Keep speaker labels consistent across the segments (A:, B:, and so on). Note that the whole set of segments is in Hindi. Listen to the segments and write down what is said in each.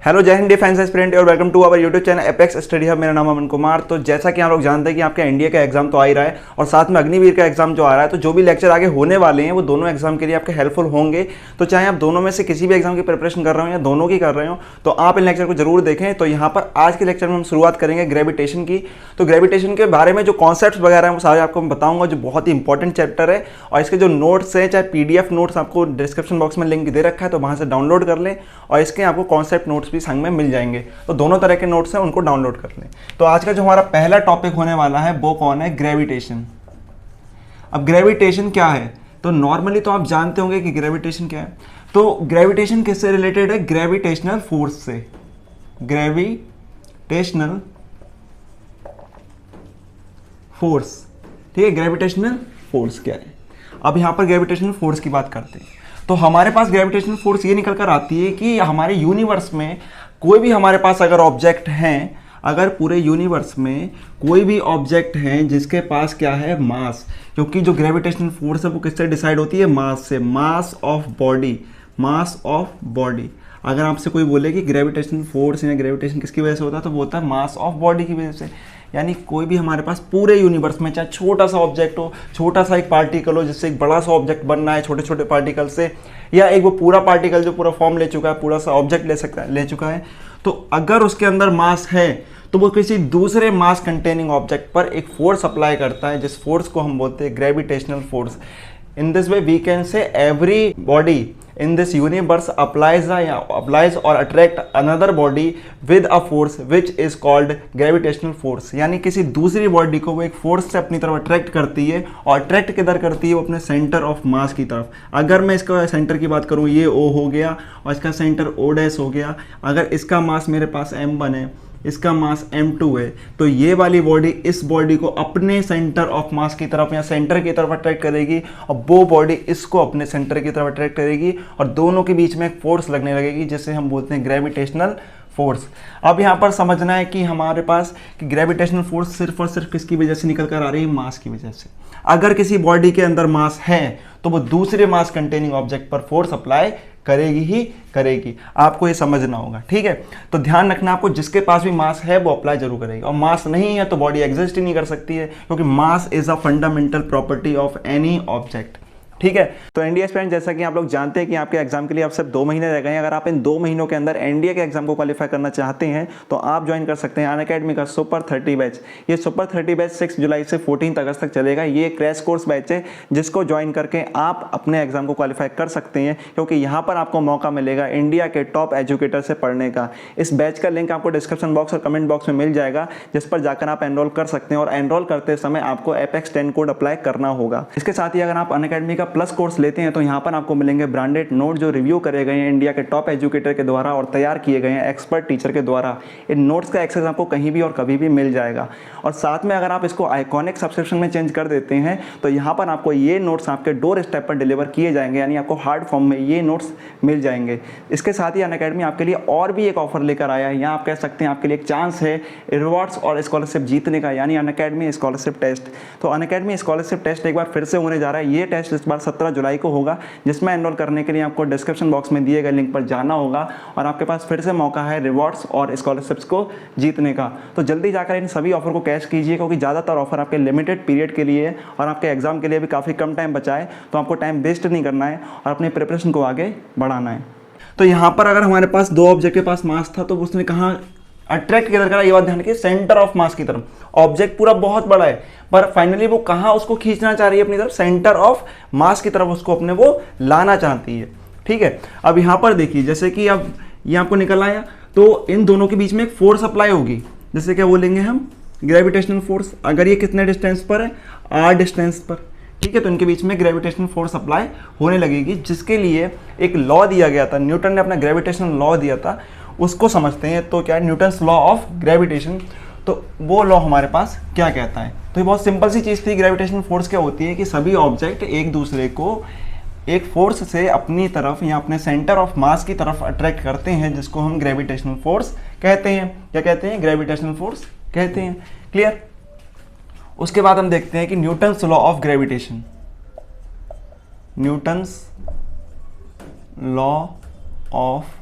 A: हेलो जय हिंद डिफेंस एस्पिरेंट और welcome to our YouTube channel apex study hub. मेरा नाम अमन कुमार। तो जैसा कि आप लोग जानते हैं कि आपका एनडीए का एग्जाम तो आ ही रहा है और साथ में अग्निवीर का एग्जाम जो आ रहा है, तो जो भी लेक्चर आगे होने वाले हैं वो दोनों एग्जाम के लिए आपके हेल्पफुल होंगे। तो चाहे आप दोनों में से किसी भी एग्जाम की प्रिपरेशन कर रहे हो या दोनों की कर रहे हो, तो आप इन लेक्चर को जरूर देखें। तो यहाँ पर आज के लेक्चर में हम शुरुआत करेंगे ग्रेविटेशन की। तो ग्रेविटेशन के बारे में जो कॉन्सेप्ट वगैरह हैं वो सारे आपको मैं बताऊंगा, जो बहुत ही इंपॉर्टेंट चैप्टर है। और इसके जो नोट्स हैं, चाहे पीडीएफ नोट्स आपको डिस्क्रिप्शन बॉक्स में लिंक दे रखा है, तो वहाँ से डाउनलोड कर लें और इसके आपको कॉन्सेप्ट नोट्स भी संग में मिल जाएंगे। तो दोनों तरह के नोट्स हैं, उनको डाउनलोड कर लें। तो आज का जो हमारा पहला टॉपिक होने वाला है वो कौन है? ग्रेविटेशन। अब ग्रेविटेशन क्या है? तो नॉर्मली तो आप जानते होंगे कि ग्रेविटेशन क्या है। तो ग्रेविटेशन किससे रिलेटेड है? ग्रेविटेशनल फोर्स से। ग्रेविटेशनल फोर्स, ठीक है। ग्रेविटेशनल फोर्स क्या है? अब यहां पर ग्रेविटेशनल फोर्स की बात करते हैं। तो हमारे पास ग्रेविटेशनल फोर्स ये निकल कर आती है कि हमारे यूनिवर्स में कोई भी हमारे पास अगर ऑब्जेक्ट हैं, अगर पूरे यूनिवर्स में कोई भी ऑब्जेक्ट हैं जिसके पास क्या है? मास। क्योंकि जो ग्रेविटेशनल फोर्स है वो किससे डिसाइड होती है? मास से। मास of body, mass of body. अगर आपसे कोई बोले कि ग्रेविटेशनल फोर्स या ग्रेविटेशन किसकी वजह से होता है, तो वो होता है मास ऑफ बॉडी की वजह से। यानी कोई भी हमारे पास पूरे यूनिवर्स में चाहे छोटा सा ऑब्जेक्ट हो, छोटा सा एक पार्टिकल हो, जिससे एक बड़ा सा ऑब्जेक्ट बनना है छोटे छोटे पार्टिकल से, या एक वो पूरा पार्टिकल जो पूरा फॉर्म ले चुका है, पूरा सा ऑब्जेक्ट ले चुका है, तो अगर उसके अंदर मास है तो वो किसी दूसरे मास कंटेनिंग ऑब्जेक्ट पर एक फोर्स अप्लाई करता है, जिस फोर्स को हम बोलते हैं gravitational force. In this way we can say every body in this universe applies or attract another body with a force which is called gravitational force। यानी किसी दूसरी बॉडी को वो एक फोर्स से अपनी तरफ अट्रैक्ट करती है, और अट्रैक्ट किधर करती है? वो अपने सेंटर ऑफ मास की तरफ। अगर मैं इसका सेंटर की बात करूँ, ये O हो गया और इसका सेंटर O' हो गया। अगर इसका मास मेरे पास M1 है, इसका मास M2 है, तो ये वाली बॉडी इस बॉडी को अपने सेंटर ऑफ मास की तरफ या सेंटर की तरफ अट्रैक्ट करेगी, और वो बॉडी इसको अपने सेंटर की तरफ अट्रैक्ट करेगी, और दोनों के बीच में एक फोर्स लगने लगेगी, जिसे हम बोलते हैं ग्रेविटेशनल फोर्स। अब यहाँ पर समझना है कि हमारे पास कि ग्रेविटेशनल फोर्स सिर्फ और सिर्फ किसकी वजह से निकल कर आ रही है? मास की वजह से। अगर किसी बॉडी के अंदर मास है तो वो दूसरे मास कंटेनिंग ऑब्जेक्ट पर फोर्स अप्लाई करेगी ही करेगी। आपको ये समझना होगा, ठीक है। तो ध्यान रखना, आपको जिसके पास भी मास है वो अप्लाई जरूर करेगी, और मास नहीं है तो बॉडी एग्जिस्ट ही नहीं कर सकती है, क्योंकि mass is a fundamental property of any object, ठीक है। तो एनडीए एस्पिरेंट, जैसा कि आप लोग जानते हैं कि आपके एग्जाम के लिए अब सिर्फ 2 महीने रह गए हैं। अगर आप इन 2 महीनों के अंदर एनडीए के एग्जाम को क्वालिफाई करना चाहते हैं तो आप ज्वाइन कर सकते हैं अनअकैडमी का सुपर 30 बैच। ये सुपर 30 बैच 6 जुलाई से 14 अगस्त तक चलेगा। ये क्रैश कोर्स बैच है, जिसको ज्वाइन करके आप अपने एग्जाम को क्वालिफाई कर सकते हैं, क्योंकि यहाँ पर आपको मौका मिलेगा इंडिया के टॉप एजुकेटर से पढ़ने का। इस बैच का लिंक आपको डिस्क्रिप्शन बॉक्स और कमेंट बॉक्स में मिल जाएगा, जिस पर जाकर आप एनरोल कर सकते हैं, और एनरोल करते समय आपको एपेक्स 10 कोड अप्लाई करना होगा। इसके साथ ही अगर आप अनअकैडमी का प्लस कोर्स लेते हैं तो यहाँ पर आपको मिलेंगे ब्रांडेड नोट, जो रिव्यू करे गए हैं इंडिया के टॉप एजुकेटर के द्वारा और तैयार किए गए हैं एक्सपर्ट टीचर के द्वारा। इन नोट्स का एक्सेस आपको कहीं भी और कभी भी मिल जाएगा। और साथ में अगर आप इसको आइकॉनिक सब्सक्रिप्शन में चेंज कर देते हैं तो यहाँ पर आपको ये नोट्स आपके डोर स्टेप पर डिलीवर किए जाएंगे, यानी आपको हार्ड फॉर्म में ये नोट्स मिल जाएंगे। इसके साथ ही अनअकैडमी आपके लिए और भी एक ऑफर लेकर आया है। यहाँ आप कह सकते हैं आपके लिए एक चांस है रिवॉर्ड्स और स्कॉलरशिप जीतने का, यानी अनअकैडमी स्कॉलरशिप टेस्ट। तो अनअकैडमी स्कॉलरशिप टेस्ट एक बार फिर से होने जा रहा है। ये टेस्ट इस बार 17 जुलाई को होगा, जिसमें एनरोल करने के लिए आपको डिस्क्रिप्शन बॉक्स में दिए गए लिंक पर जाना होगा, और आपके पास फिर से मौका है रिवॉर्ड्स और स्कॉलरशिप्स को जीतने का। तो जल्दी जाकर इन सभी ऑफर को कैश कीजिए, क्योंकि ज़्यादातर ऑफर आपके लिमिटेड पीरियड के लिए है और आपके एग्जाम के लिए भी काफ़ी कम टाइम बचा है। तो आपको टाइम वेस्ट नहीं करना है और अपने प्रिपरेशन को आगे बढ़ाना है। तो यहाँ पर अगर हमारे पास 2 ऑब्जेक्ट के पास मास था, तो उसने कहाँ अट्रैक्ट किधर करा? ये बात ध्यान रखिए, सेंटर ऑफ मास की तरफ। ऑब्जेक्ट पूरा बहुत बड़ा है, पर फाइनली वो कहाँ उसको खींचना चाह रही है? अपनी तरफ, सेंटर ऑफ मास की तरफ उसको अपने वो लाना चाहती है, ठीक है। अब यहाँ पर देखिए, जैसे कि अब ये आपको निकल आया, तो इन दोनों के बीच में एक फोर्स अप्लाई होगी, जैसे क्या बोलेंगे हम? Gravitational force. अगर ये कितने डिस्टेंस पर है? r डिस्टेंस पर, ठीक है। तो इनके बीच में ग्रेविटेशनल फोर्स अप्लाई होने लगेगी, जिसके लिए एक लॉ दिया गया था। न्यूटन ने अपना ग्रेविटेशनल लॉ दिया था, उसको समझते हैं। तो क्या है? Newton's law of gravitation. तो वो लॉ हमारे पास क्या कहता है? तो ये बहुत सिंपल सी चीज़ थी। ग्रेविटेशनल फोर्स क्या होती है कि सभी ऑब्जेक्ट एक दूसरे को एक फोर्स से अपनी तरफ या अपने सेंटर ऑफ मास की तरफ अट्रैक्ट करते हैं, जिसको हम ग्रेविटेशनल फोर्स कहते हैं। क्या कहते हैं? ग्रेविटेशनल फोर्स कहते हैं। क्लियर? उसके बाद हम देखते हैं कि Newton's law of gravitation. Newton's law of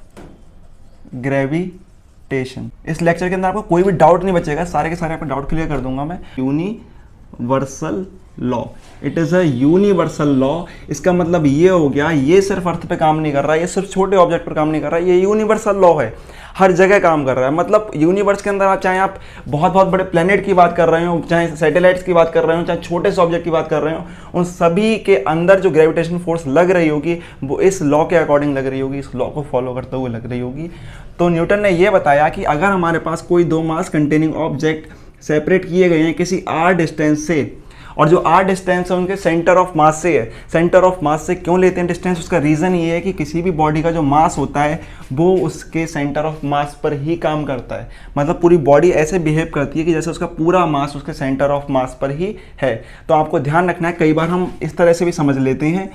A: gravitation. इस लेक्चर के अंदर आपको कोई भी डाउट नहीं बचेगा, सारे के सारे आपको डाउट क्लियर कर दूंगा मैं। Universal law, it is a universal law. इसका मतलब ये हो गया, ये सिर्फ अर्थ पे काम नहीं कर रहा है, ये सिर्फ छोटे ऑब्जेक्ट पर काम नहीं कर रहा है, ये यूनिवर्सल लॉ है, हर जगह काम कर रहा है। मतलब यूनिवर्स के अंदर आप चाहे आप बहुत बहुत बड़े प्लेनेट की बात कर रहे हो, चाहे सैटेलाइट्स की बात कर रहे हो, चाहे छोटे से ऑब्जेक्ट की बात कर रहे हो, उन सभी के अंदर जो ग्रेविटेशन फोर्स लग रही होगी वो इस लॉ के अकॉर्डिंग लग रही होगी, इस लॉ को फॉलो करते हुए लग रही होगी। तो न्यूटन ने यह बताया कि अगर हमारे पास कोई दो मास कंटेनिंग ऑब्जेक्ट सेपरेट किए गए हैं किसी r डिस्टेंस से, और जो r डिस्टेंस है उनके सेंटर ऑफ मास से है। सेंटर ऑफ मास से क्यों लेते हैं डिस्टेंस? उसका रीज़न ये है कि किसी भी बॉडी का जो मास होता है वो उसके सेंटर ऑफ मास पर ही काम करता है। मतलब पूरी बॉडी ऐसे बिहेव करती है कि जैसे उसका पूरा मास उसके सेंटर ऑफ मास पर ही है। तो आपको ध्यान रखना है, कई बार हम इस तरह से भी समझ लेते हैं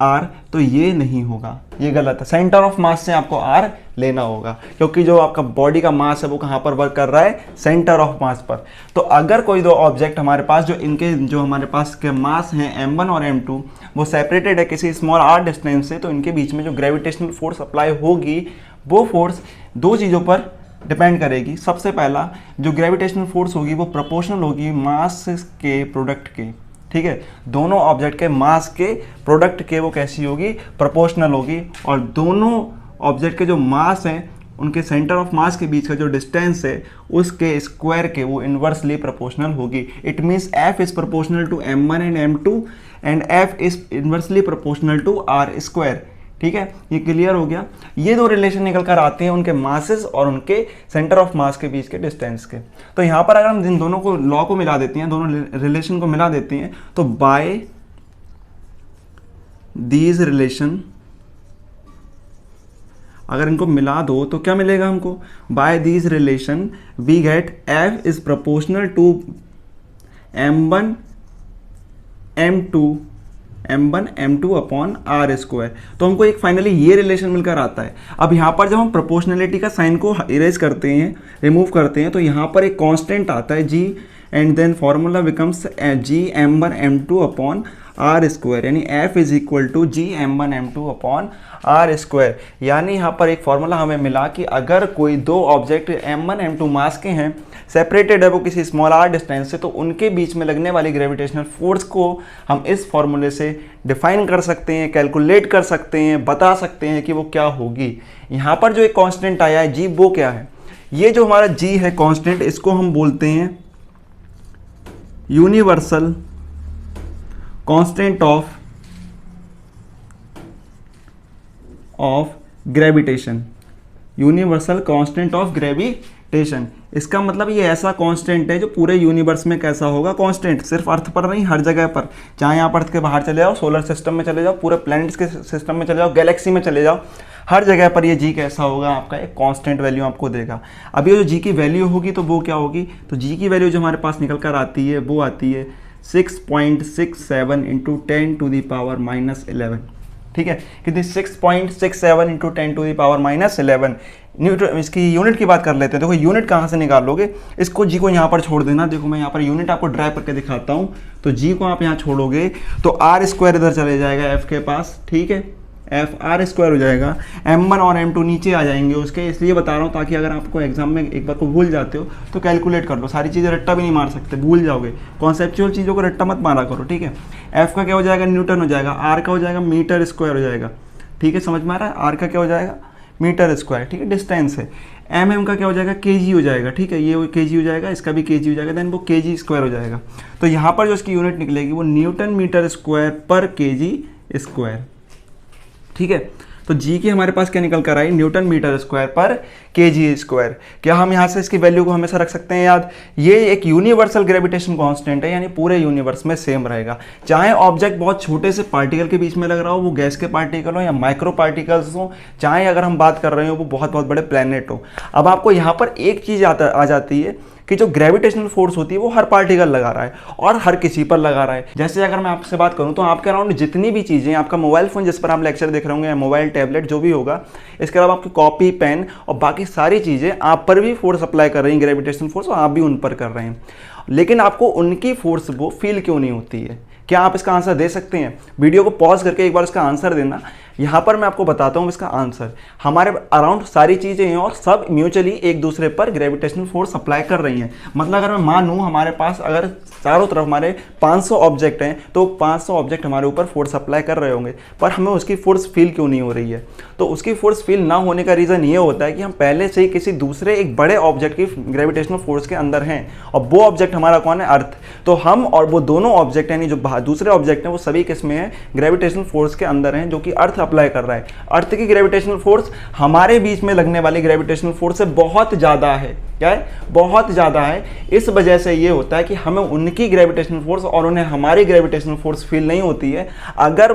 A: R, तो ये नहीं होगा, ये गलत है। सेंटर ऑफ मास से आपको R लेना होगा, क्योंकि जो आपका बॉडी का मास है वो कहाँ पर वर्क कर रहा है? सेंटर ऑफ मास पर। तो अगर कोई दो ऑब्जेक्ट हमारे पास जो हमारे पास के मास हैं m1 और m2 वो सेपरेटेड है किसी स्मॉल r डिस्टेंस से, तो इनके बीच में जो ग्रेविटेशनल फोर्स अप्लाई होगी वो फोर्स दो चीज़ों पर डिपेंड करेगी। सबसे पहला, जो ग्रेविटेशनल फोर्स होगी वो प्रोपोर्शनल होगी मास के प्रोडक्ट के, ठीक है। दोनों ऑब्जेक्ट के मास के प्रोडक्ट के वो कैसी होगी? प्रोपोर्शनल होगी। और दोनों ऑब्जेक्ट के जो मास हैं उनके सेंटर ऑफ मास के बीच का जो डिस्टेंस है उसके स्क्वायर के वो इन्वर्सली प्रोपोर्शनल होगी। It means F is proportional to m1 and m2 and F is inversely proportional to r square, ठीक है। ये क्लियर हो गया। ये दो रिलेशन निकल कर आते हैं उनके मासेस और उनके सेंटर ऑफ मास के बीच के डिस्टेंस के। तो यहाँ पर अगर हम इन दोनों को लॉ को मिला देते हैं, दोनों रिलेशन को मिला देते हैं, तो बाय दीज रिलेशन अगर इनको मिला दो तो क्या मिलेगा हमको? By these relation we get F is proportional to m1 m2 upon r square. तो हमको एक फाइनली ये रिलेशन मिलकर आता है। अब यहाँ पर जब हम प्रोपोर्शनलिटी का साइन को इरेज करते हैं, रिमूव करते हैं, तो यहाँ पर एक कांस्टेंट आता है g and then formula becomes g m1 m2 upon r square, यानी F is equal to g m1 m2 upon r square. यानी यहाँ पर एक फॉर्मूला हमें मिला कि अगर कोई दो ऑब्जेक्ट m1 m2 मास के हैं, सेपरेटेड है वो किसी स्मॉल r डिस्टेंस से, तो उनके बीच में लगने वाली ग्रेविटेशनल फोर्स को हम इस फॉर्मूले से डिफाइन कर सकते हैं, कैलकुलेट कर सकते हैं, बता सकते हैं कि वो क्या होगी। यहाँ पर जो एक कांस्टेंट आया है g, वो क्या है? ये जो हमारा g है कांस्टेंट, इसको हम बोलते हैं universal constant of gravitation. Universal constant of gravitation, इसका मतलब ये ऐसा कांस्टेंट है जो पूरे यूनिवर्स में कैसा होगा? कांस्टेंट। सिर्फ अर्थ पर नहीं, हर जगह पर, चाहे आप अर्थ के बाहर चले जाओ, सोलर सिस्टम में चले जाओ, पूरे प्लैनेट्स के सिस्टम में चले जाओ, गैलेक्सी में चले जाओ, हर जगह पर ये जी कैसा होगा? आपका एक कांस्टेंट वैल्यू आपको देगा। अब ये जो जी की वैल्यू होगी तो वो क्या होगी? तो जी की वैल्यू जो हमारे पास निकल कर आती है वो आती है 6.67 इंटू 10 टू दी पावर -11, ठीक है। कितनी? 6.67 into 10 to the power -11। Newton, इसकी यूनिट की बात कर लेते हैं। देखो यूनिट कहाँ से निकालोगे? इसको जी को यहाँ पर छोड़ देना। देखो मैं यहाँ पर यूनिट आपको ड्राइव करके दिखाता हूँ। तो जी को आप यहाँ छोड़ोगे तो r स्क्वायर इधर चले जाएगा f के पास, ठीक है। f r स्क्वायर हो जाएगा, m1 और m2 नीचे आ जाएंगे उसके। इसलिए बता रहा हूँ ताकि अगर आपको एग्जाम में एक बार को भूल जाते हो तो कैलकुलेट कर लो। सारी चीज़ें रट्टा भी नहीं मार सकते, भूल जाओगे। कॉन्सेप्चुअल चीज़ों को रट्टा मत मारा करो, ठीक है। f का क्या हो जाएगा? न्यूटन हो जाएगा। r का हो जाएगा मीटर स्क्वायर हो जाएगा, ठीक है। समझ में आ रहा है? r का क्या हो जाएगा? मीटर स्क्वायर, ठीक है। डिस्टेंस है। mm का क्या हो जाएगा? kg हो जाएगा, ठीक है। ये kg हो जाएगा, इसका भी kg हो जाएगा, देन वो kg स्क्वायर हो जाएगा। तो यहाँ पर जो इसकी यूनिट निकलेगी वो न्यूटन मीटर स्क्वायर पर kg स्क्वायर, ठीक है। तो जी की हमारे पास क्या निकल कर आई? न्यूटन मीटर स्क्वायर पर केजी स्क्वायर। क्या हम यहाँ से इसकी वैल्यू को हमेशा रख सकते हैं याद? ये एक यूनिवर्सल ग्रेविटेशन कांस्टेंट है, यानी पूरे यूनिवर्स में सेम रहेगा। चाहे ऑब्जेक्ट बहुत छोटे से पार्टिकल के बीच में लग रहा हो, वो गैस के पार्टिकल हो या माइक्रो पार्टिकल्स हो, चाहे अगर हम बात कर रहे हो वो बहुत बहुत बड़े प्लैनेट हो। अब आपको यहाँ पर एक चीज़ आ जाती है कि जो ग्रेविटेशनल फोर्स होती है वो हर पार्टिकल लगा रहा है और हर किसी पर लगा रहा है। जैसे अगर मैं आपसे बात करूं तो आपके अराउंड जितनी भी चीज़ें, आपका मोबाइल फ़ोन जिस पर आप लेक्चर देख रहे होंगे, या मोबाइल टैबलेट जो भी होगा, इसके अलावा आपकी कॉपी, पेन और बाकी सारी चीज़ें, आप पर भी फोर्स अप्लाई कर रही हैं, ग्रेविटेशनल फोर्स, और आप भी उन पर कर रहे हैं। लेकिन आपको उनकी फोर्स वो फील क्यों नहीं होती है? क्या आप इसका आंसर दे सकते हैं? वीडियो को पॉज करके एक बार इसका आंसर देना। यहाँ पर मैं आपको बताता हूँ इसका आंसर। हमारे अराउंड सारी चीज़ें हैं और सब म्यूचुअली एक दूसरे पर ग्रेविटेशनल फोर्स अप्लाई कर रही हैं। मतलब अगर मैं मानूँ हमारे पास अगर चारों तरफ हमारे 500 ऑब्जेक्ट हैं तो 500 ऑब्जेक्ट हमारे ऊपर फोर्स अप्लाई कर रहे होंगे, पर हमें उसकी फोर्स फील क्यों नहीं हो रही है? तो उसकी फोर्स फील ना होने का रीज़न ये होता है कि हम पहले से ही किसी दूसरे एक बड़े ऑब्जेक्ट की ग्रेविटेशनल फोर्स के अंदर हैं, और वो ऑब्जेक्ट हमारा कौन है? अर्थ। तो हम और वो दोनों ऑब्जेक्ट यानी जो दूसरे ऑब्जेक्ट हैं वो सभी किस में है? ग्रेविटेशनल फोर्स के अंदर हैं, जो कि अर्थ अप्लाई कर रहा है। अर्थ की ग्रेविटेशनल फोर्स हमारे बीच में लगने वाली ग्रेविटेशनल फोर्स से बहुत ज़्यादा है। क्या है? बहुत ज़्यादा है। इस वजह से ये होता है कि हमें उनकी ग्रेविटेशनल फोर्स और उन्हें हमारी ग्रेविटेशनल फोर्स फील नहीं होती है। अगर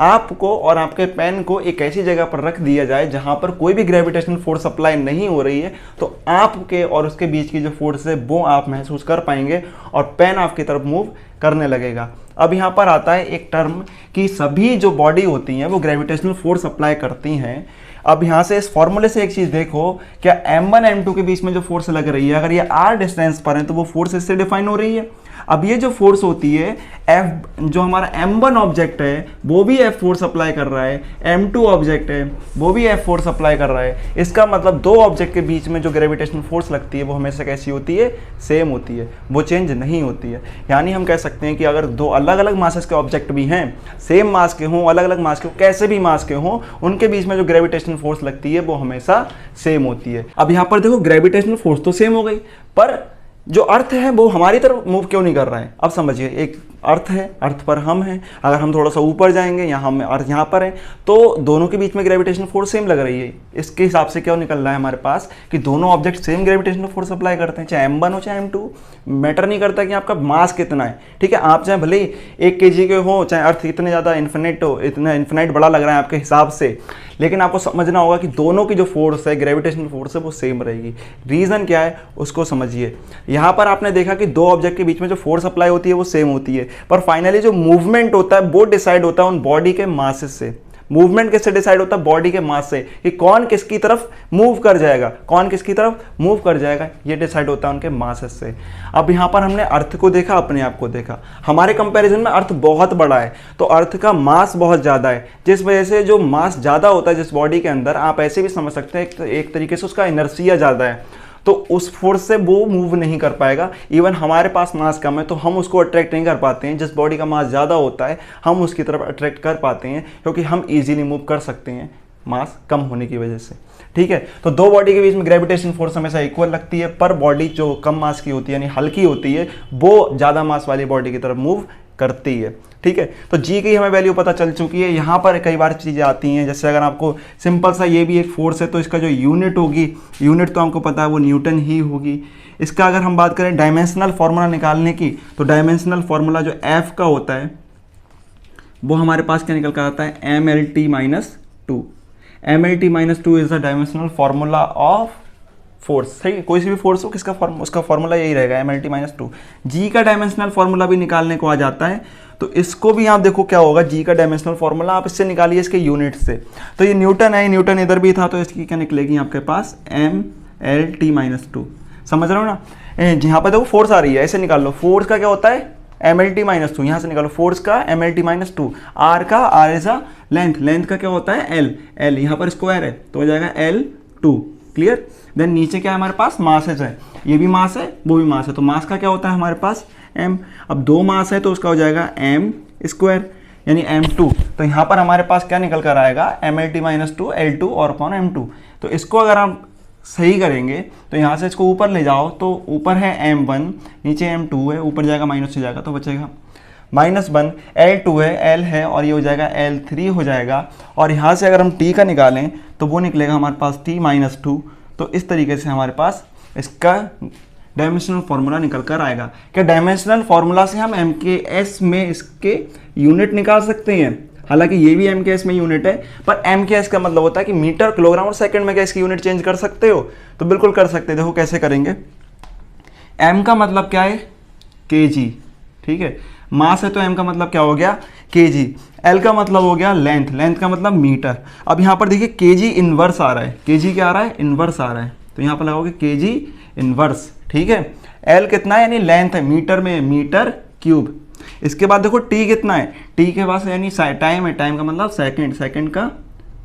A: आपको और आपके पेन को एक ऐसी जगह पर रख दिया जाए जहां पर कोई भी ग्रेविटेशनल फोर्स अप्लाई नहीं हो रही है, तो आपके और उसके बीच की जो फोर्स है वो आप महसूस कर पाएंगे और पेन आपकी तरफ मूव करने लगेगा। अब यहाँ पर आता है एक टर्म कि सभी जो बॉडी होती हैं वो ग्रेविटेशनल फोर्स अप्लाई करती हैं। अब यहाँ से इस फॉर्मूले से एक चीज़ देखो, क्या m1 m2 के बीच में जो फोर्स लग रही है, अगर ये r डिस्टेंस पर है तो वो फोर्स इससे डिफाइन हो रही है। अब ये जो फोर्स होती है F, जो हमारा m1 ऑब्जेक्ट है वो भी F फोर्स अप्लाई कर रहा है, m2 ऑब्जेक्ट है वो भी F फोर्स अप्लाई कर रहा है। इसका मतलब दो ऑब्जेक्ट के बीच में जो ग्रेविटेशनल फोर्स लगती है वो हमेशा कैसी होती है? सेम होती है, वो चेंज नहीं होती है। यानी हम कह सकते हैं कि अगर दो अलग अलग मासेस के ऑब्जेक्ट भी हैं, सेम मास के हों, अलग अलग मास के हों, कैसे भी मास के हों, उनके बीच में जो ग्रेविटेशनल फोर्स लगती है वो हमेशा सेम होती है। अब यहाँ पर देखो ग्रेविटेशनल फोर्स तो सेम हो गई, पर जो अर्थ है वो हमारी तरफ मूव क्यों नहीं कर रहा है? अब समझिए, एक अर्थ है, अर्थ पर हम हैं, अगर हम थोड़ा सा ऊपर जाएंगे, यहाँ हम अर्थ यहाँ पर है, तो दोनों के बीच में ग्रेविटेशनल फोर्स सेम लग रही है। इसके हिसाब से क्या निकल रहा है हमारे पास कि दोनों object same gravitational force apply करते हैं, चाहे m1 हो चाहे m2। मैटर नहीं करता कि आपका मास कितना है, ठीक है। आप चाहे भले ही 1 kg के हो, चाहे अर्थ इतने ज़्यादा इन्फिनिट हो, इतना इन्फिनिट बड़ा लग रहा है आपके हिसाब से, लेकिन आपको समझना होगा कि दोनों की जो फोर्स है, ग्रेविटेशनल फोर्स है, वो सेम रहेगी। रीज़न क्या है उसको समझिए। यहाँ पर आपने देखा कि दो ऑब्जेक्ट के बीच में जो फोर्स अप्लाई होती है वो सेम होती है, पर फाइनली जो मूवमेंट होता है वो डिसाइड होता है उन बॉडी के मासेस से। मूवमेंट किससे डिसाइड होता है? बॉडी के मास से, कि कौन किसकी तरफ मूव कर जाएगा, कौन किसकी तरफ मूव कर जाएगा, ये डिसाइड होता है उनके मासेस से। अब यहाँ पर हमने अर्थ को देखा, अपने आप को देखा। हमारे कंपैरिजन में अर्थ बहुत बड़ा है, तो अर्थ का मास बहुत ज़्यादा है, जिस वजह से जो मास ज़्यादा होता है जिस बॉडी के अंदर, आप ऐसे भी समझ सकते हैं एक तरीके से उसका इनर्शिया ज़्यादा है, तो उस फोर्स से वो मूव नहीं कर पाएगा। इवन हमारे पास मास कम है तो हम उसको अट्रैक्ट नहीं कर पाते हैं। जिस बॉडी का मास ज़्यादा होता है हम उसकी तरफ अट्रैक्ट कर पाते हैं, क्योंकि हम इजीली मूव कर सकते हैं मास कम होने की वजह से, ठीक है। तो दो बॉडी के बीच में ग्रेविटेशन फोर्स हमेशा इक्वल लगती है, पर बॉडी जो कम मास की होती है यानी हल्की होती है, वो ज़्यादा मास वाली बॉडी की तरफ मूव करती है, ठीक है। तो जी की हमें वैल्यू पता चल चुकी है। यहाँ पर कई बार चीज़ें आती हैं, जैसे अगर आपको सिंपल सा ये भी एक फोर्स है तो इसका जो यूनिट होगी, यूनिट तो हमको पता है वो न्यूटन ही होगी। इसका अगर हम बात करें डायमेंशनल फार्मूला निकालने की, तो डायमेंशनल फार्मूला जो एफ का होता है वो हमारे पास क्या निकल कर आता है? MLT-2। MLT-2 is the dimensional formula of force, सही। कोई सी भी फोर्स हो, किसका उसका फार्मूला यही रहेगा, MLT-2। जी का डायमेंशनल फार्मूला भी निकालने को आ जाता है, तो इसको भी आप देखो क्या होगा। जी का डायमेंशनल फार्मूला आप इससे निकालिए, इसके यूनिट से। तो ये न्यूटन है, न्यूटन इधर भी था, तो इसकी क्या निकलेगी आपके पास? MLT-2। समझ रहे हो ना? यहाँ पर देखो फोर्स आ रही है, ऐसे निकाल लो। फोर्स का क्या होता है? MLT-2। यहाँ से निकालो फोर्स का MLT-2। आर का, R is a length, length का क्या होता है? L यहाँ पर स्क्वायर है तो हो जाएगा L2। क्लियर? देन नीचे क्या है हमारे पास? मासेस है, ये भी मास है वो भी मास है, तो मास का क्या होता है हमारे पास? M। अब दो मास है तो उसका हो जाएगा M² यानी M2। तो यहाँ पर हमारे पास क्या निकल कर आएगा? MLT-2 L2 और अपॉन M2। तो इसको अगर आप सही करेंगे तो यहाँ से इसको ऊपर ले जाओ, तो ऊपर है M1, नीचे M2 है, ऊपर जाएगा माइनस से जाएगा तो बचेगा -1, L2 है, L है, और ये हो जाएगा L3 हो जाएगा। और यहाँ से अगर हम T का निकालें तो वो निकलेगा हमारे पास T-2। तो इस तरीके से हमारे पास इसका डायमेंशनल फार्मूला निकल कर आएगा। क्या डायमेंशनल फार्मूला से हम MKS में इसके यूनिट निकाल सकते हैं? हालांकि ये भी MKS में यूनिट है, पर MKS का मतलब होता है कि मीटर, किलोग्राम और सेकंड में क्या इसकी यूनिट चेंज कर सकते हो? तो बिल्कुल कर सकते हैं। देखो कैसे करेंगे। M का मतलब क्या है? kg, ठीक है। मास है तो M का मतलब क्या हो गया? kg। L का मतलब हो गया लेंथ, लेंथ का मतलब मीटर। अब यहाँ पर देखिए kg इनवर्स आ रहा है, kg क्या आ रहा है? इनवर्स आ रहा है, तो यहाँ पर लगाओगे kg इनवर्स, ठीक है। L कितना है? यानी लेंथ है, मीटर में मीटर क्यूब। इसके बाद देखो T कितना है? T के पास यानी टाइम है, टाइम का मतलब सेकंड, सेकंड का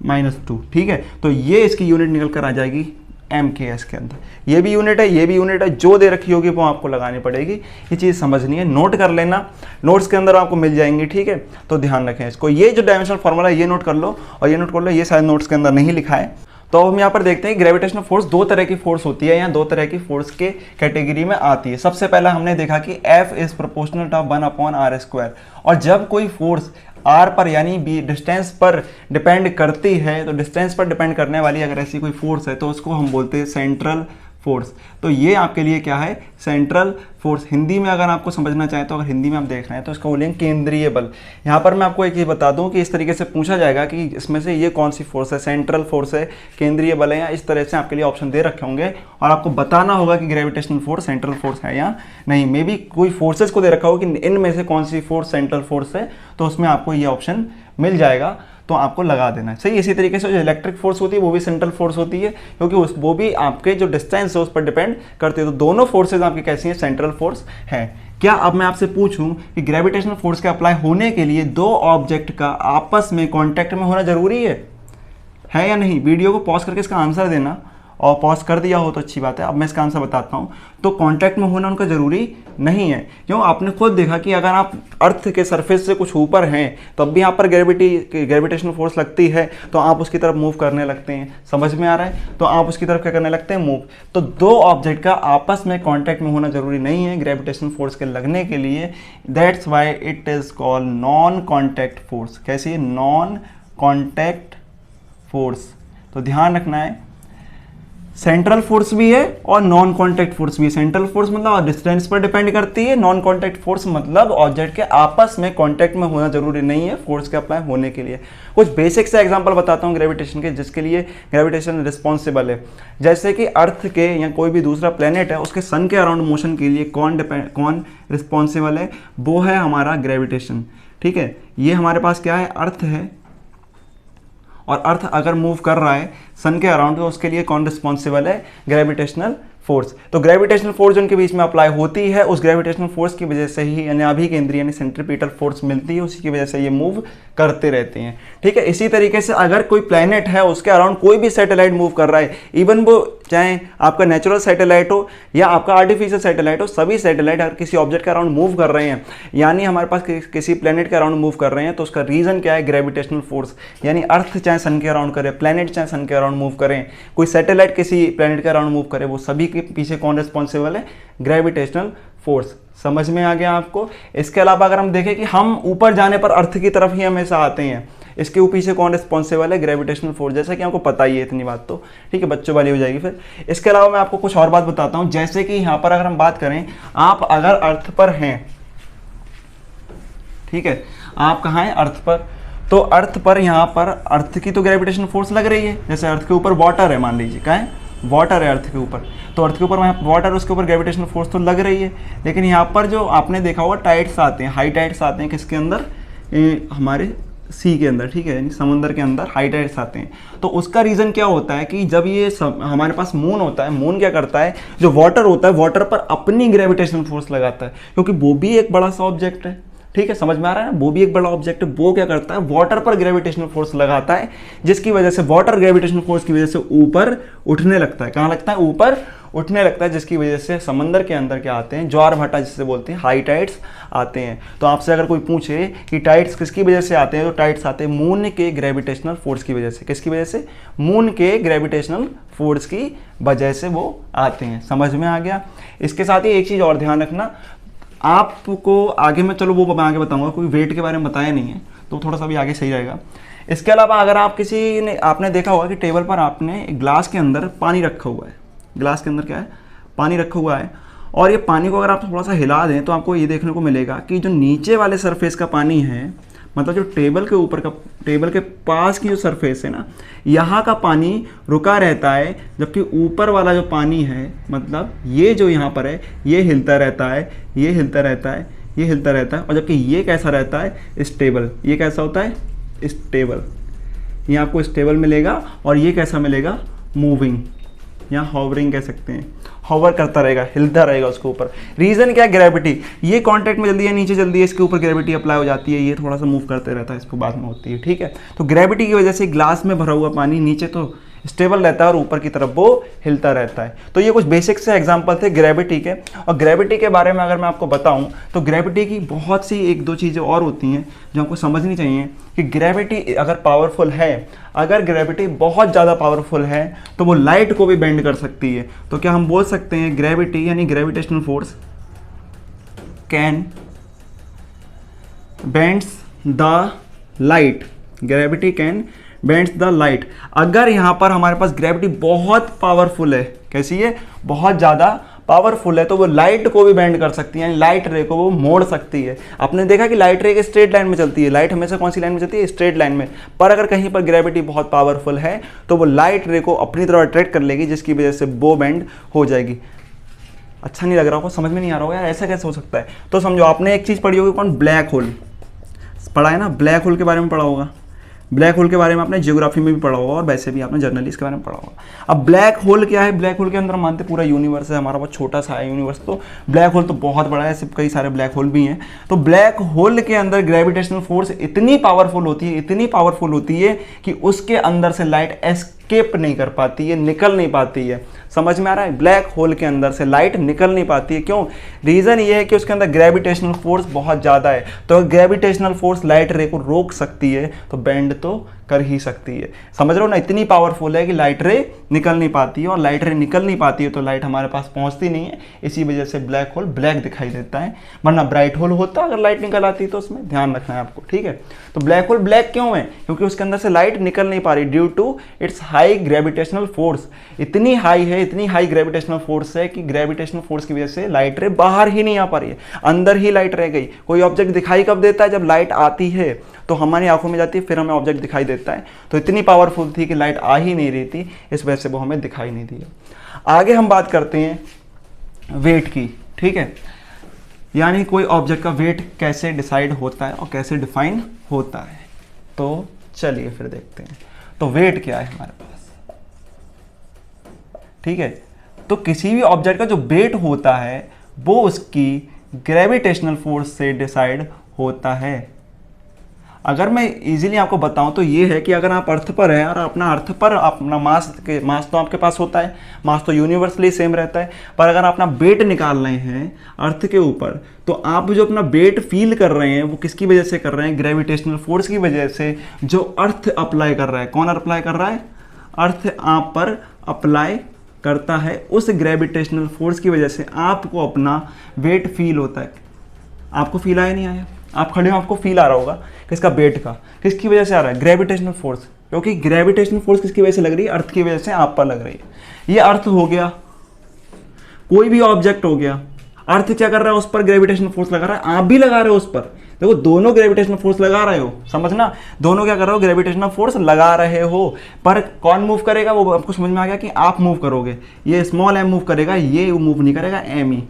A: -2, ठीक है। तो ये इसकी यूनिट निकल कर आ जाएगी MKS के अंदर। ये भी यूनिट है, ये भी यूनिट है, जो दे रखी होगी वो आपको लगानी पड़ेगी। ये चीज़ समझनी है, नोट कर लेना, नोट्स के अंदर आपको मिल जाएंगी, ठीक है। तो ध्यान रखें इसको, ये जो डायमेंशनल फार्मूला है ये नोट कर लो और ये नोट कर लो, ये शायद नोट्स के अंदर नहीं लिखा है। तो हम यहाँ पर देखते हैं ग्रेविटेशनल फोर्स दो तरह की फोर्स होती है, या दो तरह की फोर्स के कैटेगरी में आती है। सबसे पहला हमने देखा कि F is proportional to 1/r², और जब कोई फोर्स r पर यानी डिस्टेंस पर डिपेंड करती है, तो डिस्टेंस पर डिपेंड करने वाली अगर ऐसी कोई फोर्स है तो उसको हम बोलते हैं सेंट्रल फोर्स। तो ये आपके लिए क्या है, सेंट्रल फोर्स। हिंदी में अगर आपको समझना चाहें तो, अगर हिंदी में आप देख रहे हैं तो इसको बोलेंगे केंद्रीय बल। यहाँ पर मैं आपको एक चीज़ बता दूं कि इस तरीके से पूछा जाएगा कि इसमें से ये कौन सी फोर्स है, सेंट्रल फोर्स है, केंद्रीय बल है, या इस तरह से आपके लिए ऑप्शन दे रखे होंगे और आपको बताना होगा कि ग्रेविटेशनल फोर्स सेंट्रल फोर्स है या नहीं। मे बी कोई फोर्सेज को दे रखा हो कि इनमें से कौन सी फोर्स सेंट्रल फोर्स है, तो उसमें आपको ये ऑप्शन मिल जाएगा, तो आपको लगा देना है। सही इसी तरीके से जो इलेक्ट्रिक फोर्स होती है वो भी सेंट्रल फोर्स होती है, क्योंकि वो भी आपके जो डिस्टेंस है उस पर डिपेंड करती है। तो दोनों फोर्सेज आपकी कैसी हैं, सेंट्रल फोर्स है। क्या अब मैं आपसे पूछूं कि ग्रेविटेशनल फोर्स के अप्लाई होने के लिए दो ऑब्जेक्ट का आपस में कांटेक्ट में होना जरूरी है या नहीं? वीडियो को पॉज करके इसका आंसर देना, और पॉज कर दिया हो तो अच्छी बात है। अब मैं इसका आंसर बताता हूँ। तो कांटेक्ट में होना उनका ज़रूरी नहीं है, क्यों? आपने खुद देखा कि अगर आप अर्थ के सरफेस से कुछ ऊपर हैं तो अब भी यहाँ पर ग्रेविटेशनल फोर्स लगती है, तो आप उसकी तरफ मूव करने लगते हैं। समझ में आ रहा है? तो आप उसकी तरफ क्या करने लगते हैं, मूव। तो दो ऑब्जेक्ट का आपस में कॉन्टैक्ट में होना ज़रूरी नहीं है ग्रेविटेशनल फोर्स के लगने के लिए। That's why it is called non contact force. कैसी? Non contact force. तो ध्यान रखना है, सेंट्रल फोर्स भी है और नॉन कॉन्टैक्ट फोर्स भी है। सेंट्रल फोर्स मतलब डिस्टेंस पर डिपेंड करती है, नॉन कॉन्टैक्ट फोर्स मतलब ऑब्जेक्ट के आपस में कॉन्टैक्ट में होना जरूरी नहीं है फोर्स के अप्लाई होने के लिए। कुछ बेसिक से एग्जांपल बताता हूँ ग्रेविटेशन के, जिसके लिए ग्रेविटेशन रिस्पॉन्सिबल है। जैसे कि अर्थ के या कोई भी दूसरा प्लेनेट है, उसके सन के अराउंड मोशन के लिए कौन रिस्पॉन्सिबल है? वो है हमारा ग्रेविटेशन, ठीक है। ये हमारे पास क्या है, अर्थ है, और अर्थ अगर मूव कर रहा है सन के अराउंड, तो उसके लिए कौन रिस्पॉन्सिबल है? Gravitational force. तो ग्रेविटेशनल फोर्स उनके बीच में अप्लाई होती है, उस ग्रेविटेशनल फोर्स की वजह से ही यानी अभिकेंद्री यानी सेंट्रीपिटल फोर्स मिलती है, उसी की वजह से ये मूव करते रहते हैं, ठीक है। इसी तरीके से अगर कोई प्लैनेट है, उसके अराउंड कोई भी सैटेलाइट मूव कर रहा है, इवन वो चाहे आपका नेचुरल सैटेलाइट हो या आपका आर्टिफिशियल सैटेलाइट हो, सभी सैटेलाइट अगर किसी ऑब्जेक्ट के अराउंड मूव कर रहे हैं, यानी हमारे पास किसी प्लैनेट के अराउंड मूव कर रहे हैं, तो उसका रीजन क्या है? Gravitational force. यानी अर्थ चाहे सन के अराउंड करे, प्लैनेट चाहे सन के अराउंड मूव करें, कोई सैटेलाइट किसी प्लैनेट के अराउंड मूव करे, वो सभी के पीछे कौन रिस्पॉन्सिबल है? Gravitational force. समझ में आ गया आपको? इसके अलावा अगर हम देखें कि हम ऊपर जाने पर अर्थ की तरफ ही हमेशा आते हैं, इसके पीछे कौन रिस्पॉन्सिबल है? Gravitational force. जैसा कि आपको पता ही है इतनी बात, तो ठीक है, बच्चों वाली हो जाएगी फिर। इसके अलावा मैं आपको कुछ और बात बताता हूं। जैसे कि यहाँ पर अगर हम बात करें, आप अगर अर्थ पर हैं, ठीक है, आप कहाँ हैं? अर्थ पर। तो अर्थ पर, यहाँ पर अर्थ की तो ग्रेविटेशनल फोर्स लग रही है। जैसे अर्थ के ऊपर वाटर है, मान लीजिए, क्या है? वाटर है अर्थ के ऊपर, तो अर्थ के ऊपर वाटर, उसके ऊपर ग्रेविटेशनल फोर्स तो लग रही है। लेकिन यहाँ पर जो आपने देखा होगा टाइड्स आते हैं, हाई टाइड्स आते हैं, किसके अंदर? हमारे सी के अंदर, ठीक है, यानी समुद्र के अंदर हाई टाइड्स आते हैं। तो उसका रीज़न क्या होता है कि जब ये हमारे पास मून होता है, मून क्या करता है? जो वाटर होता है, वाटर पर अपनी ग्रेविटेशनल फोर्स लगाता है, क्योंकि वो भी एक बड़ा सा ऑब्जेक्ट है, ठीक है, समझ में आ रहा है ना? वो भी एक बड़ा ऑब्जेक्ट है। वो क्या करता है? वाटर पर ग्रेविटेशनल फोर्स लगाता है, जिसकी वजह से वाटर ग्रेविटेशनल फोर्स की वजह से ऊपर उठने लगता है। कहाँ लगता है? ऊपर उठने लगता है, जिसकी वजह से समंदर के अंदर क्या आते हैं? ज्वार भाटा जिससे बोलते हैं, हाई टाइड्स आते हैं। तो आपसे अगर कोई पूछे कि टाइड्स किसकी वजह से आते हैं, तो टाइड्स आते हैं मून के ग्रेविटेशनल फोर्स की वजह से। किसकी वजह से? मून के ग्रेविटेशनल फोर्स की वजह से वो आते हैं। समझ में आ गया? इसके साथ ही एक चीज़ और ध्यान रखना, आपको आगे में, चलो वो मैं आगे बताऊंगा, कोई वेट के बारे में बताया नहीं है, तो थोड़ा सा भी आगे सही रहेगा। इसके अलावा अगर आप किसी ने, आपने देखा होगा कि टेबल पर आपने ग्लास के अंदर पानी रखा हुआ है, ग्लास के अंदर क्या है? पानी रखा हुआ है, और ये पानी को अगर आप थोड़ा सा हिला दें तो आपको ये देखने को मिलेगा कि जो नीचे वाले सरफेस का पानी है, मतलब जो टेबल के ऊपर का, टेबल के पास की जो सरफेस है ना, यहाँ का पानी रुका रहता है, जबकि ऊपर वाला जो पानी है, मतलब ये जो यहाँ पर है, ये हिलता रहता है, ये हिलता रहता है, ये हिलता रहता है, और जबकि ये कैसा रहता है? स्टेबल। ये कैसा होता है? स्टेबल। ये आपको स्टेबल मिलेगा, और ये कैसा मिलेगा? मूविंग। या हॉवरिंग कह सकते हैं, हॉवर करता रहेगा, हिलता रहेगा उसके ऊपर। रीज़न क्या है? ग्रेविटी। ये कॉन्टैक्ट में जल्दी है, नीचे जल्दी है, इसके ऊपर ग्रेविटी अप्लाई हो जाती है, ये थोड़ा सा मूव करते रहता है, इसको बाद में होती है, ठीक है। तो ग्रेविटी की वजह से ग्लास में भरा हुआ पानी नीचे तो स्टेबल रहता है और ऊपर की तरफ वो हिलता रहता है। तो ये कुछ बेसिक से एग्जांपल थे ग्रेविटी के। और ग्रेविटी के बारे में अगर मैं आपको बताऊं तो ग्रेविटी की बहुत सी एक दो चीज़ें और होती हैं जो हमको समझनी चाहिए कि ग्रेविटी अगर पावरफुल है, अगर ग्रेविटी बहुत ज़्यादा पावरफुल है तो वो लाइट को भी बेंड कर सकती है। तो क्या हम बोल सकते हैं ग्रेविटी यानी gravitational force can bends the light, gravity can bends the light. अगर यहाँ पर हमारे पास ग्रेविटी बहुत पावरफुल है, कैसी है? बहुत ज़्यादा पावरफुल है, तो वो लाइट को भी बेंड कर सकती है, यानी लाइट रे को वो मोड़ सकती है। आपने देखा कि लाइट रे एक स्ट्रेट लाइन में चलती है, लाइट हमेशा कौन सी लाइन में चलती है? स्ट्रेट लाइन में। पर अगर कहीं पर ग्रेविटी बहुत पावरफुल है तो वो लाइट रे को अपनी तरफ अट्रैक्ट कर लेगी, जिसकी वजह से वो बेंड हो जाएगी। अच्छा नहीं लग रहा होगा, समझ में नहीं आ रहा होगा यार ऐसा कैसे हो सकता है? तो समझो, आपने एक चीज़ पढ़ी होगी, कौन? ब्लैक होल पढ़ा है ना, ब्लैक होल के बारे में पढ़ा होगा। ब्लैक होल के बारे में आपने ज्योग्राफी में भी पढ़ा होगा और वैसे भी आपने जर्नली इसके बारे में पढ़ा होगा। अब ब्लैक होल क्या है? ब्लैक होल के अंदर मानते पूरा यूनिवर्स है, हमारा बहुत छोटा सा है यूनिवर्स, तो ब्लैक होल तो बहुत बड़ा है, सिर्फ कई सारे ब्लैक होल भी हैं। तो ब्लैक होल के अंदर ग्रेविटेशनल फोर्स इतनी पावरफुल होती है, इतनी पावरफुल होती है कि उसके अंदर से लाइट एस्केप नहीं कर पाती है, निकल नहीं पाती है। समझ में आ रहा है? ब्लैक होल के अंदर से लाइट निकल नहीं पाती है। क्यों? रीज़न ये है कि उसके अंदर ग्रेविटेशनल फोर्स बहुत ज़्यादा है। तो ग्रेविटेशनल फोर्स लाइट रे को रोक सकती है तो बेंड तो कर ही सकती है। समझ रहे हो ना? इतनी पावरफुल है कि लाइट रे निकल नहीं पाती है, और लाइट रे निकल नहीं पाती है तो लाइट हमारे पास पहुंचती नहीं है। इसी वजह से ब्लैक होल ब्लैक दिखाई देता है, वरना ब्राइट होल होता अगर लाइट निकल आती तो उसमें ध्यान रखना है आपको, ठीक है। तो ब्लैक होल ब्लैक क्यों है? क्योंकि उसके अंदर से लाइट निकल नहीं पा रही due to its high gravitational force. इतनी हाई है, इतनी हाई ग्रेविटेशनल फोर्स है कि ग्रेविटेशनल फोर्स की वजह से लाइट रे बाहर ही नहीं आ पा रही है, अंदर ही लाइट रह गई। कोई ऑब्जेक्ट दिखाई कब देता है? जब लाइट आती है तो हमारी आंखों में जाती है, फिर हमें ऑब्जेक्ट दिखाई देता है। तो इतनी पावरफुल थी कि लाइट आ ही नहीं रही थी, इस वजह से वो हमें दिखाई नहीं दिया। आगे हम बात करते हैं वेट की, ठीक है, यानी कोई ऑब्जेक्ट का वेट कैसे डिसाइड होता है और कैसे डिफाइन होता है। तो चलिए फिर देखते हैं। तो वेट क्या है हमारे पास, ठीक है। तो किसी भी ऑब्जेक्ट का जो वेट होता है वो उसकी ग्रेविटेशनल फोर्स से डिसाइड होता है। अगर मैं इजीली आपको बताऊं तो ये है कि अगर आप अर्थ पर हैं और अपना अर्थ पर अपना मास तो आपके पास होता है, मास तो यूनिवर्सली सेम रहता है, पर अगर अपना वेट निकाल रहे हैं अर्थ के ऊपर तो आप जो अपना वेट फील कर रहे हैं वो किसकी वजह से कर रहे हैं? ग्रेविटेशनल फोर्स की वजह से, जो अर्थ अप्लाई कर रहा है। कौन अप्लाई कर रहा है? अर्थ आप पर अप्लाई करता है। उस ग्रेविटेशनल फोर्स की वजह से आपको अपना वेट फील होता है। आपको फील आया नहीं आया? आप खड़े हो, आपको फील आ रहा होगा किसका? वेट का। किसकी वजह से आ रहा है? Gravitational force. क्योंकि ग्रेविटेशनल फोर्स किसकी वजह से लग रही है? अर्थ की वजह से आप पर लग रही है। ये अर्थ हो गया, कोई भी ऑब्जेक्ट हो गया, अर्थ क्या कर रहा है? उस पर ग्रेविटेशनल फोर्स लगा रहा है, आप भी लगा रहे हो उस पर। देखो दोनों ग्रेविटेशनल फोर्स लगा रहे हो, समझना, दोनों क्या कर रहे हो? ग्रेविटेशनल फोर्स लगा रहे हो। पर कौन मूव करेगा? वो आपको समझ में आ गया कि आप मूव करोगे, ये स्मॉल एम मूव करेगा, ये मूव नहीं करेगा, M E.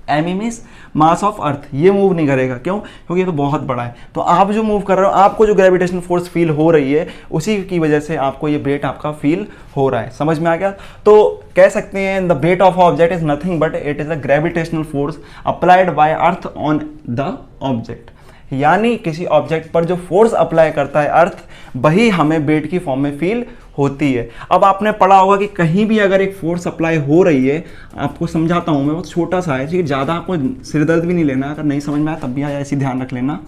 A: M E means mass of earth, ये मूव नहीं करेगा। क्यों? क्योंकि ये तो बहुत बड़ा है। तो आप जो मूव कर रहे हो, आपको जो ग्रेविटेशनल फोर्स फील हो रही है उसी की वजह से आपको ये वेट आपका फील हो रहा है। समझ में आ गया? तो कह सकते हैं the weight of object is nothing but it is a gravitational force applied by earth on the object. यानी किसी ऑब्जेक्ट पर जो फोर्स अप्लाई करता है अर्थ, वही हमें वेट की फॉर्म में फील होती है। अब आपने पढ़ा होगा कि कहीं भी अगर एक फोर्स अप्लाई हो रही है, आपको समझाता हूं मैं, बहुत छोटा सा है, ठीक है, ज़्यादा आपको सिरदर्द भी नहीं लेना। अगर नहीं समझ में आया तब भी ऐसी ध्यान रख लेना।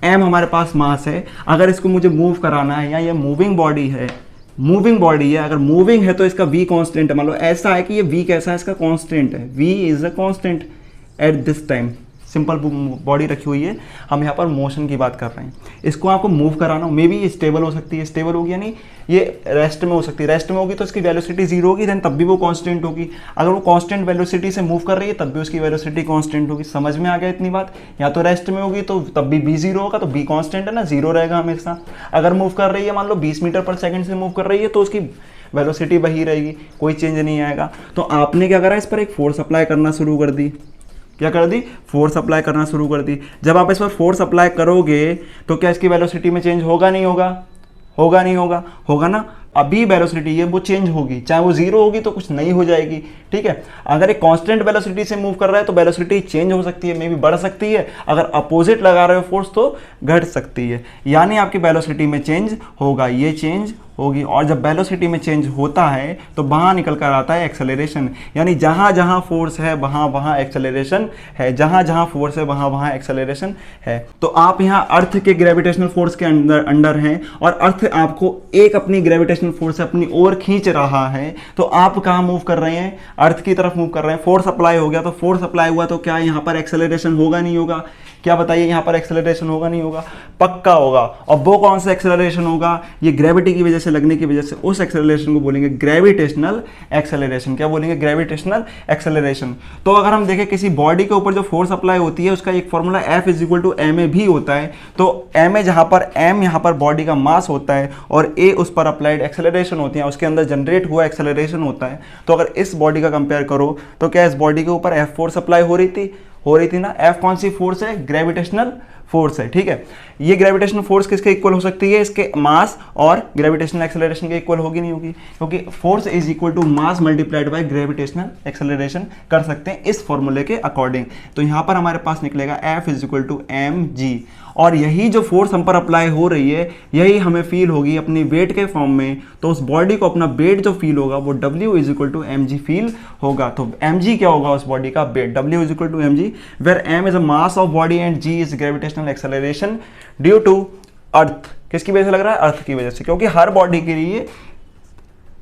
A: एम हमारे पास मास है, अगर इसको मुझे मूव कराना है, या ये मूविंग बॉडी है, मूविंग बॉडी है, अगर मूविंग है तो इसका v कांस्टेंट है। मान लो ऐसा है कि ये v कैसा है? इसका कांस्टेंट है, v is a constant at this time. Simple body रखी हुई है, हम यहाँ पर मोशन की बात कर रहे हैं। इसको आपको मूव कराना हो, मे बी ये स्टेबल हो सकती है, स्टेबल होगी यानी ये रेस्ट में हो सकती है, रेस्ट में होगी तो इसकी वेलोसिटी जीरो होगी, देन तब भी वो कांस्टेंट होगी। अगर वो कांस्टेंट वेलोसिटी से मूव कर रही है तब भी उसकी वेलोसिटी कांस्टेंट होगी। समझ में आ गया इतनी बात? या तो रेस्ट में होगी तो तब भी v जीरो होगा, तो v कांस्टेंट है ना, जीरो रहेगा हमेशा। अगर मूव कर रही है, मान लो 20 मीटर पर सेकंड से मूव कर रही है, तो उसकी वेलोसिटी वही रहेगी, कोई चेंज नहीं आएगा। तो आपने क्या करा? इस पर एक फोर्स अप्लाई करना शुरू कर दी। क्या कर दी? फोर्स अप्लाई करना शुरू कर दी। जब आप इस पर फोर्स अप्लाई करोगे तो क्या इसकी वेलोसिटी में चेंज होगा नहीं होगा? होगा नहीं होगा? होगा ना। अभी वेलोसिटी है वो चेंज होगी, चाहे वो जीरो होगी तो कुछ नई हो जाएगी, ठीक है। अगर एक कांस्टेंट वेलोसिटी से मूव कर रहा है तो वेलोसिटी चेंज हो सकती है, मे बी बढ़ सकती है, अगर अपोजिट लगा रहे हो फोर्स तो घट सकती है, यानी आपकी वेलोसिटी में चेंज होगा, ये चेंज होगी। और जब वेलोसिटी में चेंज होता है तो वहाँ निकल कर आता है एक्सेलरेशन, यानी जहाँ जहाँ फोर्स है वहाँ वहाँ एक्सेलरेशन है, जहाँ जहाँ फोर्स है वहाँ वहाँ एक्सेलरेशन है। तो आप यहाँ अर्थ के ग्रेविटेशनल फोर्स के अंडर हैं और अर्थ आपको एक अपनी ग्रेविटेशनल फोर्स से अपनी ओर खींच रहा है, तो आप कहाँ मूव कर रहे हैं, अर्थ की तरफ मूव कर रहे हैं। फोर्स अप्लाई हो गया, तो फोर्स अप्लाई हुआ तो क्या यहाँ पर एक्सेलरेशन होगा नहीं होगा, क्या बताइए, यहाँ पर एक्सेलरेशन होगा नहीं होगा, पक्का होगा। और वो कौन सा एक्सेलरेशन होगा, ये ग्रेविटी की वजह से लगने की वजह से, उस एक्सेलरेशन को बोलेंगे ग्रेविटेशनल एक्सेलरेशन। क्या बोलेंगे, ग्रेविटेशनल एक्सेलरेशन। तो अगर हम देखें किसी बॉडी के ऊपर जो फोर्स अप्लाई होती है उसका एक फॉर्मूला F = ma भी होता है। तो ma जहाँ पर m यहाँ पर बॉडी का मास होता है और a उस पर अप्लाइड एक्सेलरेशन होती है, उसके अंदर जनरेट हुआ एक्सेलरेशन होता है। तो अगर इस बॉडी का कंपेयर करो तो क्या इस बॉडी के ऊपर F फोर्स अप्लाई हो रही थी ना। F कौन सी फोर्स है, ग्रेविटेशनल फोर्स है, ठीक है। ये ग्रेविटेशनल फोर्स किसके इक्वल हो सकती है, इसके मास और ग्रेविटेशनल एक्सेलरेशन के इक्वल होगी नहीं होगी, क्योंकि force is equal to mass multiplied by gravitational acceleration कर सकते हैं इस फॉर्मूले के अकॉर्डिंग। तो यहाँ पर हमारे पास निकलेगा F = mg, और यही जो फोर्स हम पर अप्लाई हो रही है यही हमें फील होगी अपनी वेट के फॉर्म में। तो उस बॉडी को अपना वेट जो फील होगा वो W = mg फील होगा। तो mg क्या होगा उस बॉडी का, weight, W = mg, where m is a mass of body and g is gravitational acceleration due to earth. किसकी वजह से लग रहा है, अर्थ की वजह से, क्योंकि हर बॉडी के लिए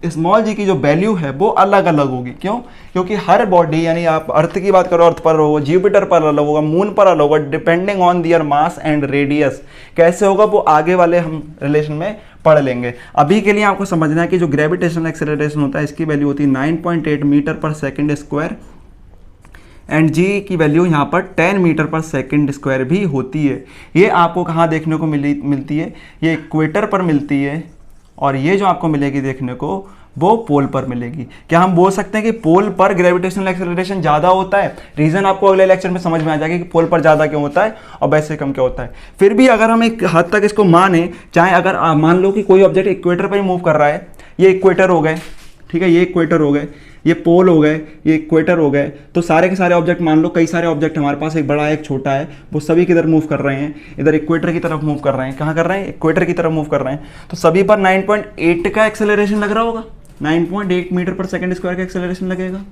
A: स्मॉल जी की जो वैल्यू है वो अलग अलग होगी। क्यों, क्योंकि हर बॉडी, यानी आप अर्थ की बात करो अर्थ पर होगा, जुपिटर पर अलग होगा, मून पर अलग होगा, depending on their mass and radius. कैसे होगा वो आगे वाले हम रिलेशन में पढ़ लेंगे। अभी के लिए आपको समझना है कि जो ग्रेविटेशनल एक्सेलरेशन होता है इसकी वैल्यू होती है 9.8 मीटर पर सेकेंड स्क्वायर एंड जी की वैल्यू यहाँ पर 10 मीटर पर सेकेंड स्क्वायर भी होती है। ये आपको कहाँ देखने को मिलती है, ये इक्वेटर पर मिलती है, और ये जो आपको मिलेगी देखने को वो पोल पर मिलेगी। क्या हम बोल सकते हैं कि पोल पर ग्रेविटेशनल एक्सेलरेशन ज़्यादा होता है? रीज़न आपको अगले लेक्चर में समझ में आ जाएगा कि पोल पर ज़्यादा क्यों होता है और वैसे कम क्यों होता है। फिर भी अगर हम एक हद तक इसको माने, चाहे अगर मान लो कि कोई ऑब्जेक्ट इक्वेटर पर ही मूव कर रहा है, ये इक्वेटर हो गए, ठीक है, ये इक्वेटर हो गए, ये पोल हो गए, ये इक्वेटर हो गए, तो सारे के सारे ऑब्जेक्ट, मान लो कई सारे ऑब्जेक्ट हमारे पास, एक बड़ा है एक छोटा है, वो सभी किधर मूव कर रहे हैं, इधर इक्वेटर की तरफ मूव कर रहे हैं। कहाँ कर रहे हैं, इक्वेटर की तरफ मूव कर रहे हैं। तो सभी पर 9.8 का एक्सेलरेशन लग रहा होगा, 9.8 मीटर पर सेकेंड स्क्वायर का एक्सेलरेशन लगेगा।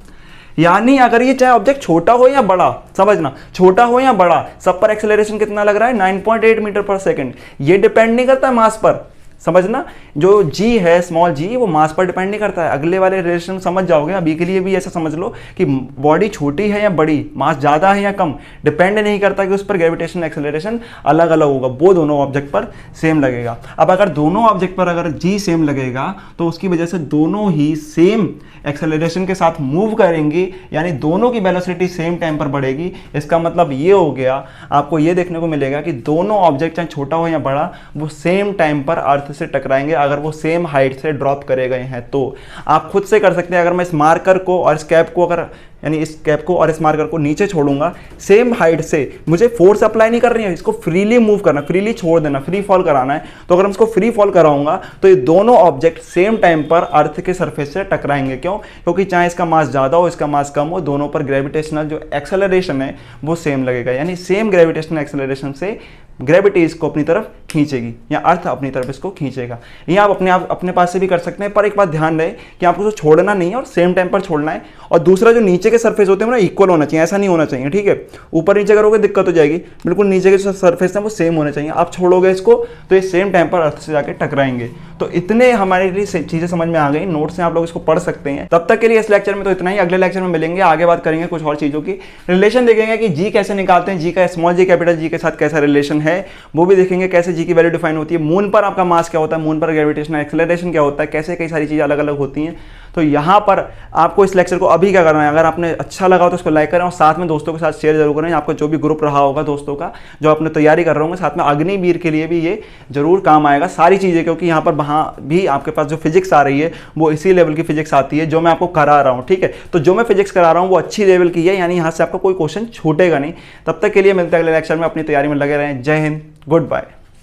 A: यानी अगर ये चाहे ऑब्जेक्ट छोटा हो या बड़ा, समझना, छोटा हो या बड़ा, सब पर एक्सेलरेशन कितना लग रहा है, 9.8 मीटर पर सेकेंड। ये डिपेंड नहीं करता मास पर, समझना, जो g है, स्मॉल g, वो मास पर डिपेंड नहीं करता है। अगले वाले रिलेशन समझ जाओगे। अभी के लिए भी ऐसा समझ लो कि बॉडी छोटी है या बड़ी, मास ज़्यादा है या कम, डिपेंड नहीं करता कि उस पर ग्रेविटेशनल एक्सेलरेशन अलग अलग होगा, वो दोनों ऑब्जेक्ट पर सेम लगेगा। अब अगर दोनों ऑब्जेक्ट पर अगर g सेम लगेगा तो उसकी वजह से दोनों ही सेम एक्सेलरेशन के साथ मूव करेंगी, यानी दोनों की वेलोसिटी सेम टाइम पर बढ़ेगी। इसका मतलब ये हो गया, आपको ये देखने को मिलेगा कि दोनों ऑब्जेक्ट चाहे छोटा हो या बड़ा, वो सेम टाइम पर अर्थ से टकराएंगे अगर वो सेम हाइट से ड्रॉप करे गए हैं। तो आप खुद से कर सकते हैं। अगर मैं इस मार्कर को और इस कैप को, अगर यानी इस कैप को और इस मार्कर को नीचे छोड़ूंगा सेम हाइट से, मुझे फोर्स अप्लाई नहीं कर रही है, इसको फ्रीली मूव करना, फ्रीली छोड़ देना, फ्री फॉल कराना है। तो अगर मैं इसको फ्री फॉल कराऊंगा तो ये दोनों ऑब्जेक्ट सेम टाइम पर अर्थ के सरफेस से टकराएंगे। क्यों, क्योंकि चाहे इसका मास ज़्यादा हो, इसका मास कम हो, दोनों पर ग्रेविटेशनल जो एक्सेलरेशन है वो सेम लगेगा। यानी सेम ग्रेविटेशनल एक्सेलरेशन से ग्रेविटी इसको अपनी तरफ खींचेगी या अर्थ अपनी तरफ इसको खींचेगा। ये आप अपने पास से भी कर सकते हैं, पर एक बात ध्यान रहे कि आपको उसको छोड़ना नहीं है और सेम टाइम पर छोड़ना है। और दूसरा, जो नीचे के सरफेस होते हैं ना, इक्वल होना चाहिए, ऐसा नहीं होना चाहिए, ठीक है। ऊपर नीचे करोगे दिक्कत हो जाएगी, बिल्कुल नीचे के जो सरफेस है वो सेम होने चाहिए। आप छोड़ोगे इसको तो ये सेम टाइम पर अर्थ से जाके टकराएंगे। तो इतने हमारे लिए चीज़ें समझ में आ गई, नोट से आप लोग इसको पढ़ सकते हैं। तब तक के लिए इस लेक्चर में तो इतना ही, अगले लेक्चर में मिलेंगे, आगे बात करेंगे कुछ और चीज़ों की, रिलेशन देखेंगे कि जी कैसे निकालते हैं, जी का स्मॉल जी कैपिटल जी के साथ कैसा रिलेशन है, वो भी देखेंगे, कैसे जी की वैल्यू डिफाइन होती है, मून पर आपका मास क्या होता है, मून पर ग्रेविटेशनल एक्सेलरेशन क्या होता है, कैसे कई सारी चीज़ें अलग अलग होती हैं। तो यहाँ पर आपको इस लेक्चर को अभी क्या करना है, अगर आपने अच्छा लगा तो उसको लाइक करें और साथ में दोस्तों के साथ शेयर जरूर करें। आपका जो भी ग्रुप रहा होगा दोस्तों का, जो आपने तैयारी कर रहे होंगे, साथ में अग्निवीर के लिए भी ये जरूर काम आएगा सारी चीज़ें, क्योंकि यहाँ पर वहाँ भी आपके पास जो फिजिक्स आ रही है वो इसी लेवल की फिजिक्स आती है जो मैं आपको करा रहा हूँ, ठीक है। तो जो मैं फिजिक्स करा रहा हूँ वो अच्छी लेवल की है, यानी यहाँ से आपका कोई क्वेश्चन छूटेगा नहीं। तब तक के लिए मिलते हैं अगले लेक्चर में, अपनी तैयारी में लगे रहें। जय हिंद, गुड बाय।